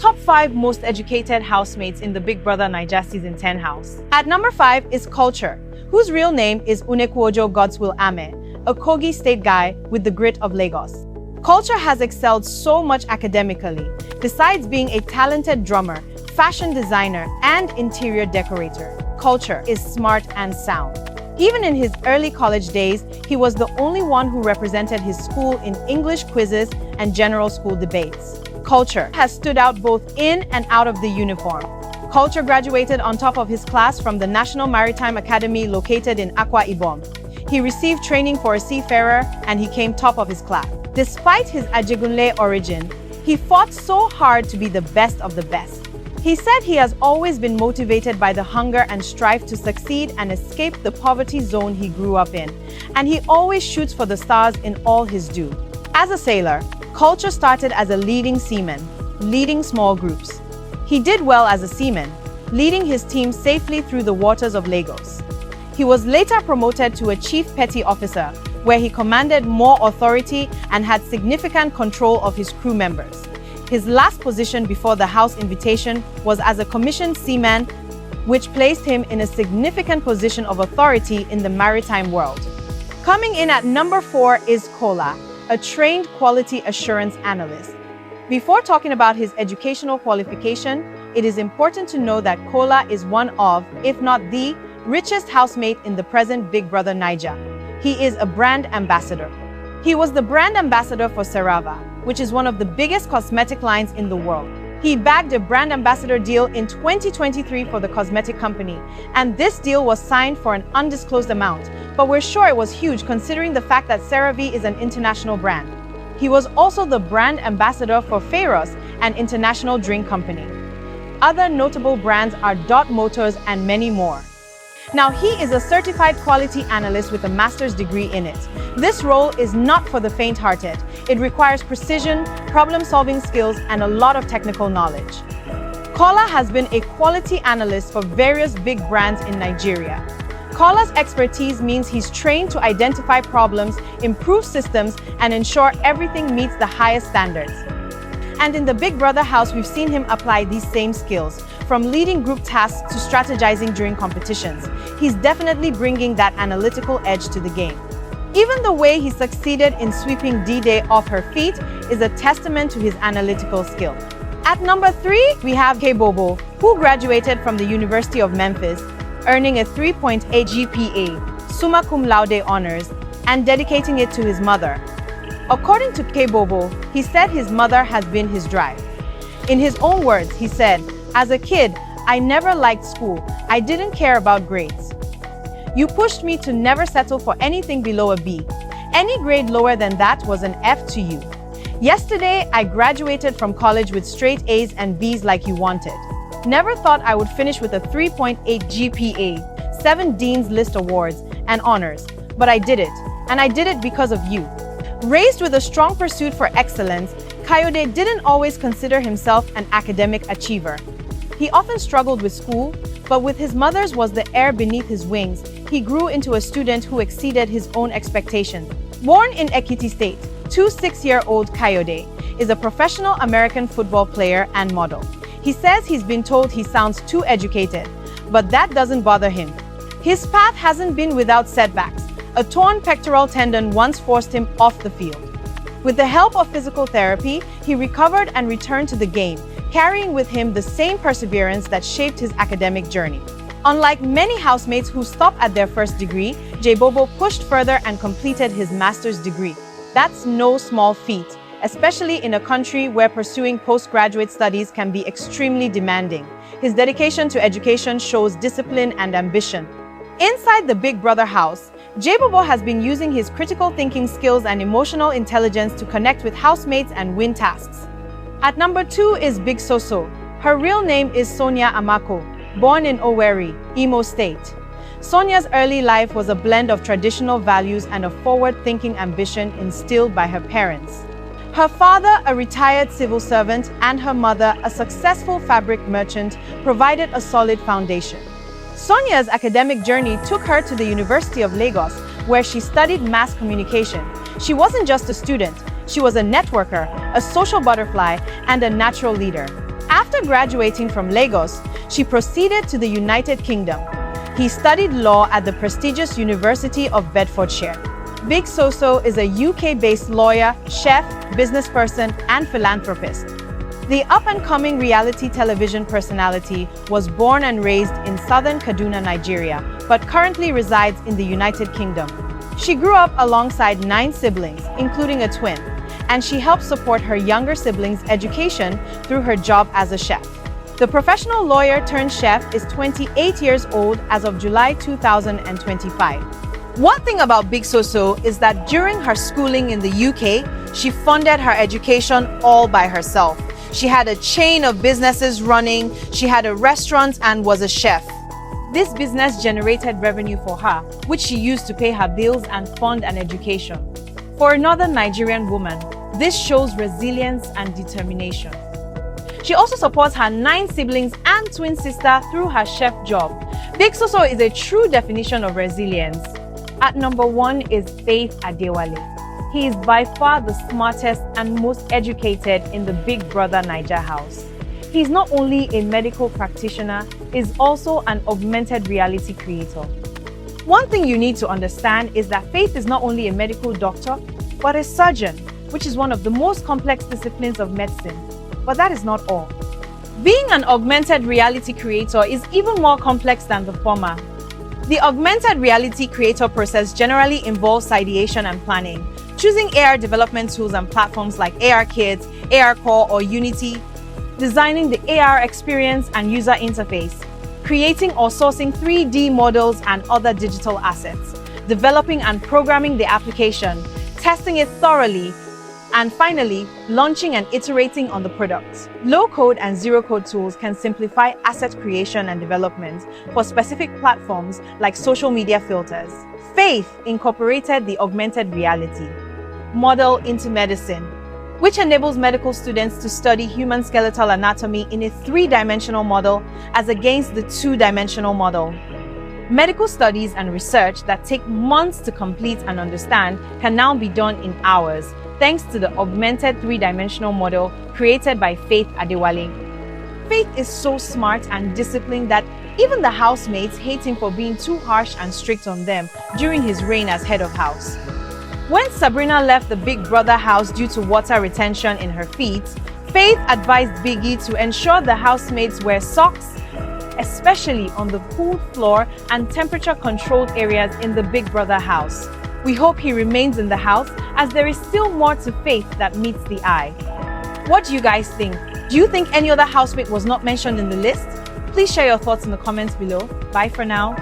Top 5 most educated housemates in the Big Brother Naija Season 10 house. At number 5 is Culture, whose real name is Unekwojo Godswill Ame, a Kogi state guy with the grit of Lagos. Culture has excelled so much academically, besides being a talented drummer, fashion designer, and interior decorator. Culture is smart and sound. Even in his early college days, he was the only one who represented his school in English quizzes and general school debates. Culture has stood out both in and out of the uniform. Culture graduated on top of his class from the National Maritime Academy located in Akwa Ibom. He received training for a seafarer and he came top of his class. Despite his Ajegunle origin, he fought so hard to be the best of the best. He said he has always been motivated by the hunger and strive to succeed and escape the poverty zone he grew up in, and he always shoots for the stars in all his do. As a sailor, Culture started as a leading seaman, leading small groups. He did well as a seaman, leading his team safely through the waters of Lagos. He was later promoted to a chief petty officer, where he commanded more authority and had significant control of his crew members. His last position before the house invitation was as a commissioned seaman, which placed him in a significant position of authority in the maritime world. Coming in at number 4 is Kola, a trained quality assurance analyst. Before talking about his educational qualification, it is important to know that Kola is one of, if not the, richest housemate in the present Big Brother Naija. He is a brand ambassador. He was the brand ambassador for CeraVe, which is one of the biggest cosmetic lines in the world. He bagged a brand ambassador deal in 2023 for the cosmetic company, and this deal was signed for an undisclosed amount, but we're sure it was huge considering the fact that CeraVe is an international brand. He was also the brand ambassador for Pharos, an international drink company. Other notable brands are Dot Motors and many more. Now, he is a certified quality analyst with a master's degree in it. This role is not for the faint-hearted. It requires precision, problem-solving skills, and a lot of technical knowledge. Kola has been a quality analyst for various big brands in Nigeria. Kola's expertise means he's trained to identify problems, improve systems, and ensure everything meets the highest standards. And in the Big Brother house, we've seen him apply these same skills, from leading group tasks to strategizing during competitions. He's definitely bringing that analytical edge to the game. Even the way he succeeded in sweeping D-Day off her feet is a testament to his analytical skill. At number 3, we have Kobo, who graduated from the University of Memphis, earning a 3.8 GPA, summa cum laude honors, and dedicating it to his mother. According to Kobo, he said his mother has been his drive. In his own words, he said, "As a kid, I never liked school. I didn't care about grades. You pushed me to never settle for anything below a B. Any grade lower than that was an F to you. Yesterday, I graduated from college with straight A's and B's like you wanted. Never thought I would finish with a 3.8 GPA, 7 Dean's List awards, and honors. But I did it, and I did it because of you." Raised with a strong pursuit for excellence, Kayode didn't always consider himself an academic achiever. He often struggled with school, but with his mother's was the air beneath his wings, he grew into a student who exceeded his own expectations. Born in Ekiti State, 26-year-old Kayode is a professional American football player and model. He says he's been told he sounds too educated, but that doesn't bother him. His path hasn't been without setbacks. A torn pectoral tendon once forced him off the field. With the help of physical therapy, he recovered and returned to the game, carrying with him the same perseverance that shaped his academic journey. Unlike many housemates who stop at their first degree, Kobo pushed further and completed his master's degree. That's no small feat, especially in a country where pursuing postgraduate studies can be extremely demanding. His dedication to education shows discipline and ambition. Inside the Big Brother house, Kobo has been using his critical thinking skills and emotional intelligence to connect with housemates and win tasks. At number 2 is Big Soso. Her real name is Sonia Amako, born in Owerri, Imo State. Sonia's early life was a blend of traditional values and a forward-thinking ambition instilled by her parents. Her father, a retired civil servant, and her mother, a successful fabric merchant, provided a solid foundation. Sonia's academic journey took her to the University of Lagos, where she studied mass communication. She wasn't just a student, she was a networker, a social butterfly, and a natural leader. After graduating from Lagos, she proceeded to the United Kingdom. He studied law at the prestigious University of Bedfordshire. Big Soso is a UK-based lawyer, chef, businessperson, and philanthropist. The up-and-coming reality television personality was born and raised in southern Kaduna, Nigeria, but currently resides in the United Kingdom. She grew up alongside 9 siblings, including a twin, and she helped support her younger siblings' education through her job as a chef. The professional lawyer turned chef is 28 years old as of July 2025. One thing about Big Soso is that during her schooling in the UK, she funded her education all by herself. She had a chain of businesses running, she had a restaurant and was a chef. This business generated revenue for her, which she used to pay her bills and fund an education. For another Nigerian woman, this shows resilience and determination. She also supports her 9 siblings and twin sister through her chef job. Big Soso is a true definition of resilience. At number 1 is Faith Adiale. He is by far the smartest and most educated in the Big Brother Naija house. He is not only a medical practitioner, he is also an augmented reality creator. One thing you need to understand is that Faith is not only a medical doctor, but a surgeon, which is one of the most complex disciplines of medicine. But that is not all. Being an augmented reality creator is even more complex than the former. The augmented reality creator process generally involves ideation and planning, choosing AR development tools and platforms like AR Kit, AR Core, or Unity, designing the AR experience and user interface, creating or sourcing 3D models and other digital assets, developing and programming the application, testing it thoroughly, and finally, launching and iterating on the product. Low-code and zero-code tools can simplify asset creation and development for specific platforms like social media filters. Faith incorporated the augmented reality model into medicine, which enables medical students to study human skeletal anatomy in a 3-dimensional model as against the 2-dimensional model. Medical studies and research that take months to complete and understand can now be done in hours, thanks to the augmented 3-dimensional model created by Faith Adiale. Faith is so smart and disciplined that even the housemates hate him for being too harsh and strict on them during his reign as head of house. When Sabrina left the Big Brother house due to water retention in her feet, Faith advised Biggie to ensure the housemates wear socks, especially on the cool floor and temperature-controlled areas in the Big Brother house. We hope he remains in the house, as there is still more to Faith that meets the eye. What do you guys think? Do you think any other housemate was not mentioned in the list? Please share your thoughts in the comments below. Bye for now.